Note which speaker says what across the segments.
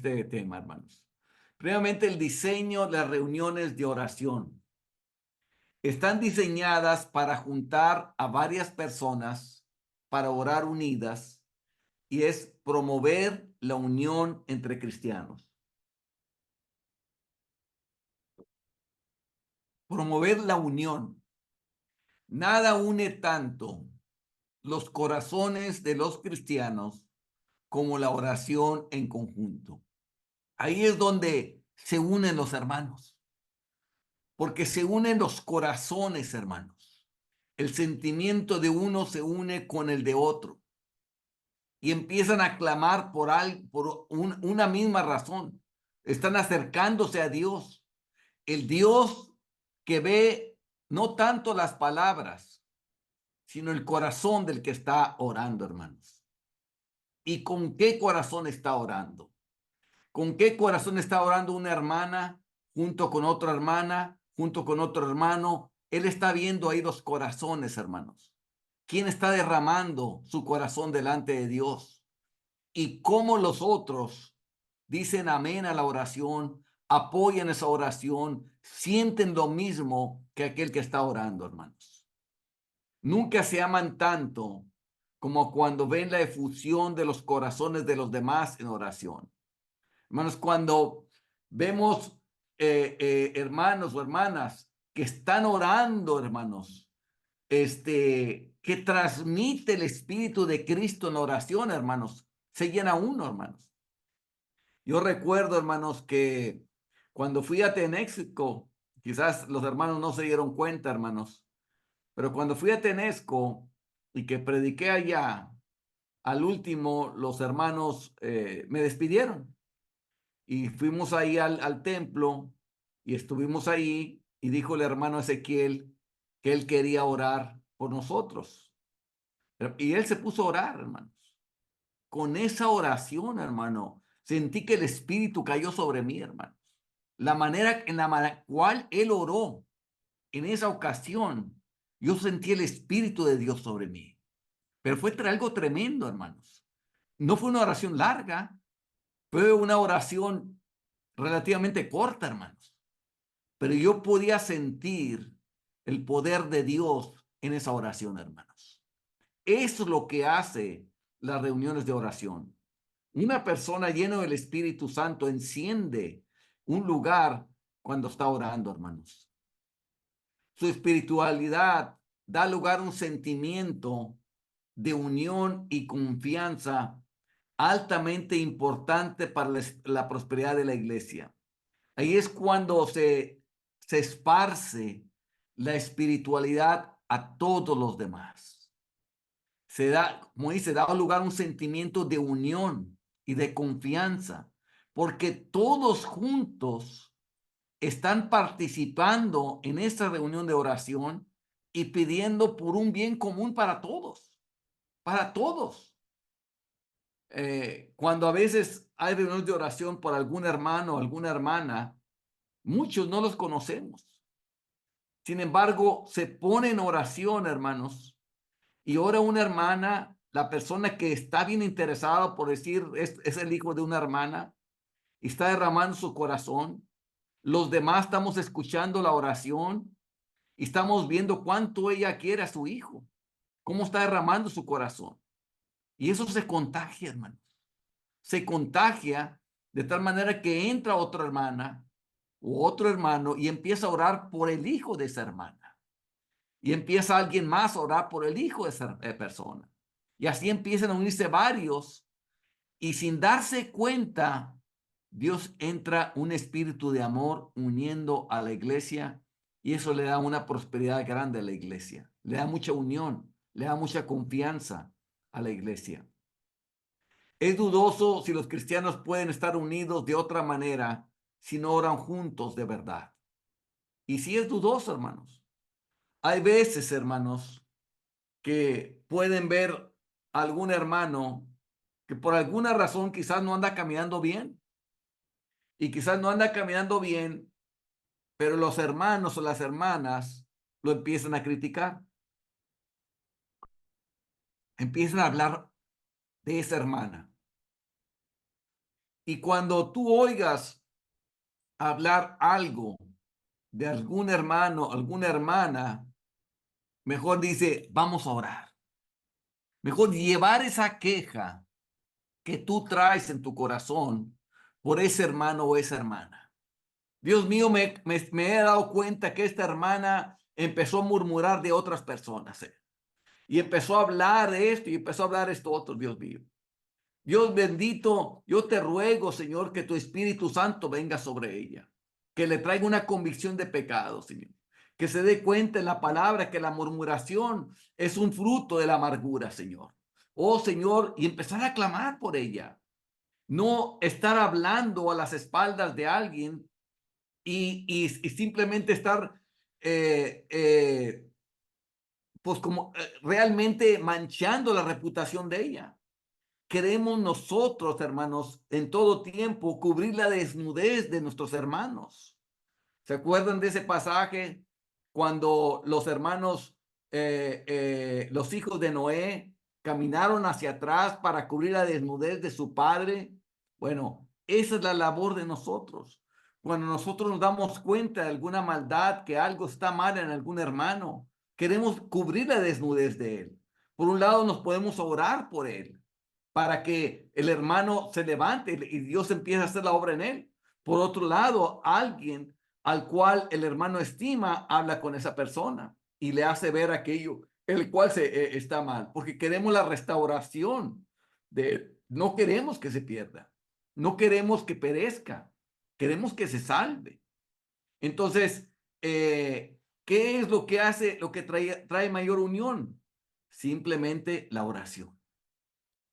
Speaker 1: este tema, hermanos. Primeramente, el diseño de las reuniones de oración. Están diseñadas para juntar a varias personas para orar unidas y es promover la unión entre cristianos. Promover la unión. Nada une tanto los corazones de los cristianos como la oración en conjunto. Ahí es donde se unen los hermanos, porque se unen los corazones, hermanos. El sentimiento de uno se une con el de otro y empiezan a clamar por una misma razón. Están acercándose a Dios, el Dios que ve no tanto las palabras, sino el corazón del que está orando, hermanos. ¿Y con qué corazón está orando? ¿Con qué corazón está orando una hermana junto con otra hermana, junto con otro hermano? Él está viendo ahí los corazones, hermanos. ¿Quién está derramando su corazón delante de Dios? Y cómo los otros dicen amén a la oración, apoyan esa oración, sienten lo mismo que aquel que está orando, hermanos. Nunca se aman tanto como cuando ven la efusión de los corazones de los demás en oración. Hermanos, cuando vemos hermanos o hermanas que están orando, hermanos, que transmite el Espíritu de Cristo en la oración, hermanos, se llena uno, hermanos. Yo recuerdo, hermanos, que cuando fui a Tenéxico, quizás los hermanos no se dieron cuenta, hermanos, pero cuando fui a Tenesco y que prediqué allá, al último los hermanos me despidieron y fuimos ahí al templo y estuvimos ahí y dijo el hermano Ezequiel que él quería orar por nosotros. Y él se puso a orar, hermanos. Con esa oración, hermano, sentí que el Espíritu cayó sobre mí, hermanos. La manera en la cual él oró en esa ocasión, yo sentí el Espíritu de Dios sobre mí. Pero fue algo tremendo, hermanos. No fue una oración larga, fue una oración relativamente corta, hermanos. Pero yo podía sentir el poder de Dios en esa oración, hermanos. Eso es lo que hace las reuniones de oración. Una persona llena del Espíritu Santo enciende un lugar cuando está orando, hermanos. Su espiritualidad da lugar a un sentimiento de unión y confianza altamente importante para la prosperidad de la iglesia. Ahí es cuando se esparce la espiritualidad a todos los demás. Se da, como dice, da lugar a un sentimiento de unión y de confianza, porque todos juntos están participando en esta reunión de oración y pidiendo por un bien común para todos, para todos. Cuando a veces hay reuniones de oración por algún hermano o alguna hermana, muchos no los conocemos. Sin embargo, se pone en oración, hermanos, y ora una hermana, la persona que está bien interesada por decir es el hijo de una hermana, y está derramando su corazón. Los demás estamos escuchando la oración y estamos viendo cuánto ella quiere a su hijo, cómo está derramando su corazón. Y eso se contagia, hermanos. Se contagia de tal manera que entra otra hermana u otro hermano y empieza a orar por el hijo de esa hermana. Y empieza alguien más a orar por el hijo de esa persona. Y así empiezan a unirse varios y sin darse cuenta, Dios entra un espíritu de amor uniendo a la iglesia y eso le da una prosperidad grande a la iglesia. Le da mucha unión, le da mucha confianza a la iglesia. Es dudoso si los cristianos pueden estar unidos de otra manera si no oran juntos de verdad. Y sí es dudoso, hermanos. Hay veces, hermanos, que pueden ver a algún hermano que por alguna razón quizás no anda caminando bien y quizás no anda caminando bien, pero los hermanos o las hermanas lo empiezan a criticar, empiezan a hablar de esa hermana Y cuando tú oigas hablar algo de algún hermano, alguna hermana, mejor dice, vamos a orar. Mejor llevar esa queja que tú traes en tu corazón por ese hermano o esa hermana. Dios mío, me he dado cuenta que esta hermana empezó a murmurar de otras personas, y empezó a hablar de esto y empezó a hablar esto otro, Dios mío. Dios bendito, yo te ruego, Señor, que tu Espíritu Santo venga sobre ella, que le traiga una convicción de pecado, Señor, que se dé cuenta en la palabra que la murmuración es un fruto de la amargura, Señor. Oh, Señor, y empezar a clamar por ella, no estar hablando a las espaldas de alguien y simplemente estar, pues como realmente manchando la reputación de ella. Queremos nosotros, hermanos, en todo tiempo cubrir la desnudez de nuestros hermanos. ¿Se acuerdan de ese pasaje cuando los hermanos, los hijos de Noé, caminaron hacia atrás para cubrir la desnudez de su padre? Bueno, esa es la labor de nosotros. Cuando nosotros nos damos cuenta de alguna maldad, que algo está mal en algún hermano, queremos cubrir la desnudez de él. Por un lado, nos podemos orar por él para que el hermano se levante y Dios empiece a hacer la obra en él. Por otro lado, alguien al cual el hermano estima habla con esa persona y le hace ver aquello el cual está mal, porque queremos la restauración de él. No queremos que se pierda, no queremos que perezca, queremos que se salve. Entonces, ¿qué es lo que hace, lo que trae mayor unión? Simplemente la oración.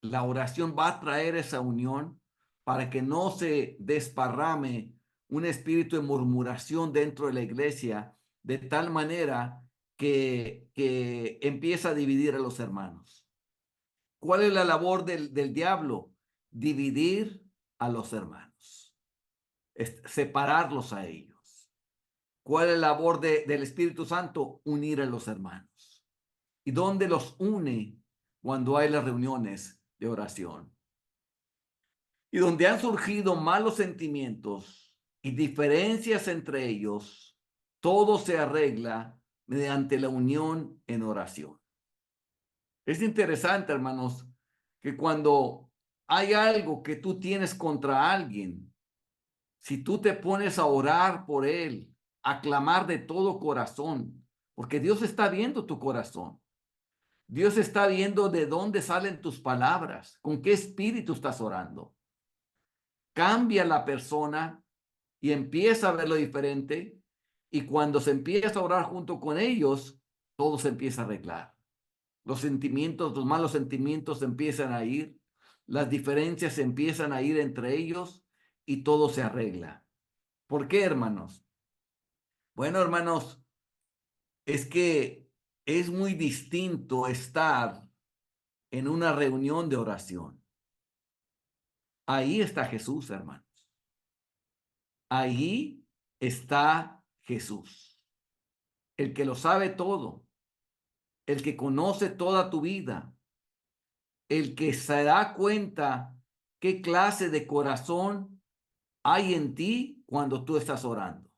Speaker 1: La oración va a traer esa unión para que no se desparrame un espíritu de murmuración dentro de la iglesia de tal manera que empieza a dividir a los hermanos. ¿Cuál es la labor del diablo? Dividir a los hermanos, separarlos a ellos. ¿Cuál es la labor del Espíritu Santo? Unir a los hermanos. ¿Y dónde los une? Cuando hay las reuniones de oración. Y donde han surgido malos sentimientos y diferencias entre ellos, todo se arregla mediante la unión en oración. Es interesante, hermanos, que cuando hay algo que tú tienes contra alguien, si tú te pones a orar por él, a clamar de todo corazón, porque Dios está viendo tu corazón. Dios está viendo de dónde salen tus palabras, con qué espíritu estás orando. Cambia la persona y empieza a verlo diferente. Y cuando se empieza a orar junto con ellos, todo se empieza a arreglar. Los sentimientos, los malos sentimientos empiezan a ir, las diferencias empiezan a ir entre ellos y todo se arregla. ¿Por qué, hermanos? Bueno, hermanos, es que es muy distinto estar en una reunión de oración. Ahí está Jesús, hermanos. Ahí está Jesús, el que lo sabe todo, el que conoce toda tu vida, el que se da cuenta qué clase de corazón hay en ti cuando tú estás orando.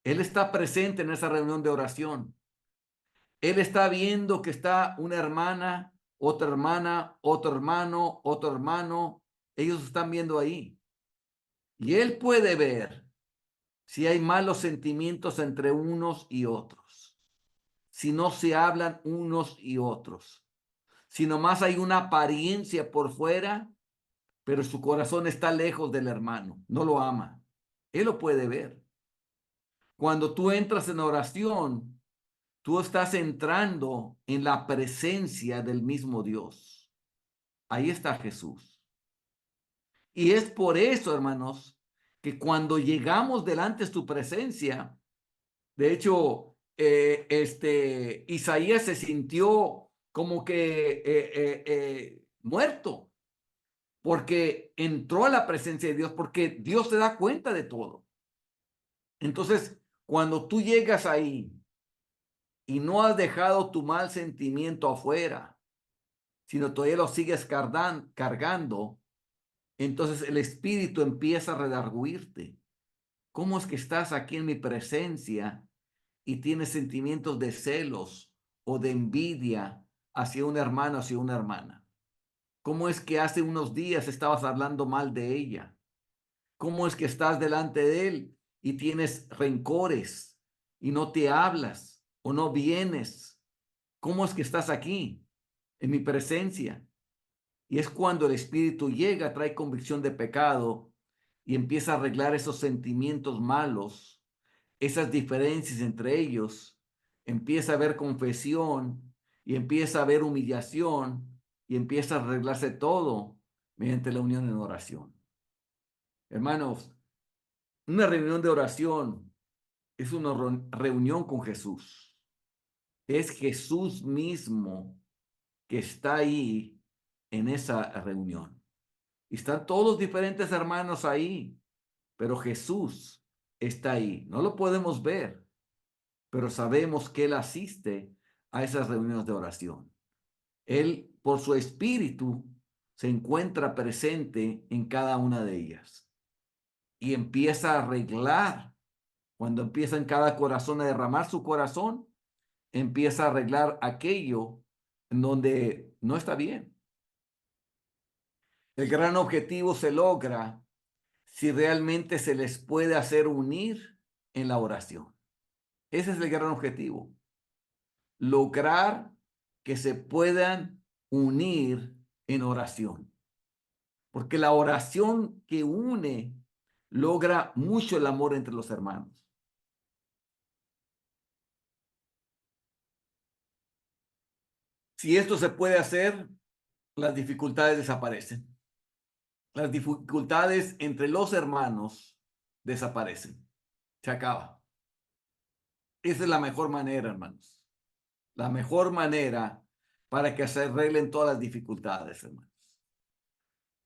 Speaker 1: Él está presente en esa reunión de oración. Él está viendo que está una hermana, otro hermano, otro hermano. Ellos están viendo ahí. Y él puede ver si hay malos sentimientos entre unos y otros, si no se hablan unos y otros, si nomás hay una apariencia por fuera, pero su corazón está lejos del hermano, no lo ama. Él lo puede ver. Cuando tú entras en oración, tú estás entrando en la presencia del mismo Dios. Ahí está Jesús. Y es por eso, hermanos, que cuando llegamos delante de su presencia, de hecho, Isaías se sintió como que muerto, porque entró a la presencia de Dios, porque Dios se da cuenta de todo. Entonces, cuando tú llegas ahí y no has dejado tu mal sentimiento afuera, sino todavía lo sigues cargando, entonces el Espíritu empieza a redarguirte. ¿Cómo es que estás aquí en mi presencia y tienes sentimientos de celos o de envidia hacia un hermano, hacia una hermana? ¿Cómo es que hace unos días estabas hablando mal de ella? ¿Cómo es que estás delante de él y tienes rencores y no te hablas o no vienes? ¿Cómo es que estás aquí en mi presencia? Y es cuando el Espíritu llega, trae convicción de pecado y empieza a arreglar esos sentimientos malos, esas diferencias entre ellos. Empieza a haber confesión y empieza a haber humillación y empieza a arreglarse todo mediante la unión en oración. Hermanos, una reunión de oración es una reunión con Jesús. Es Jesús mismo que está ahí en esa reunión. Y están todos los diferentes hermanos ahí, pero Jesús está ahí. No lo podemos ver, pero sabemos que Él asiste a esas reuniones de oración. Él, por su espíritu, se encuentra presente en cada una de ellas y empieza a arreglar. Cuando empieza en cada corazón a derramar su corazón, empieza a arreglar aquello en donde no está bien. El gran objetivo se logra si realmente se les puede hacer unir en la oración. Ese es el gran objetivo. Lograr que se puedan unir en oración. Porque la oración que une logra mucho el amor entre los hermanos. Si esto se puede hacer, las dificultades desaparecen. Las dificultades entre los hermanos desaparecen. Se acaba. Esa es la mejor manera, hermanos. La mejor manera para que se arreglen todas las dificultades, hermanos.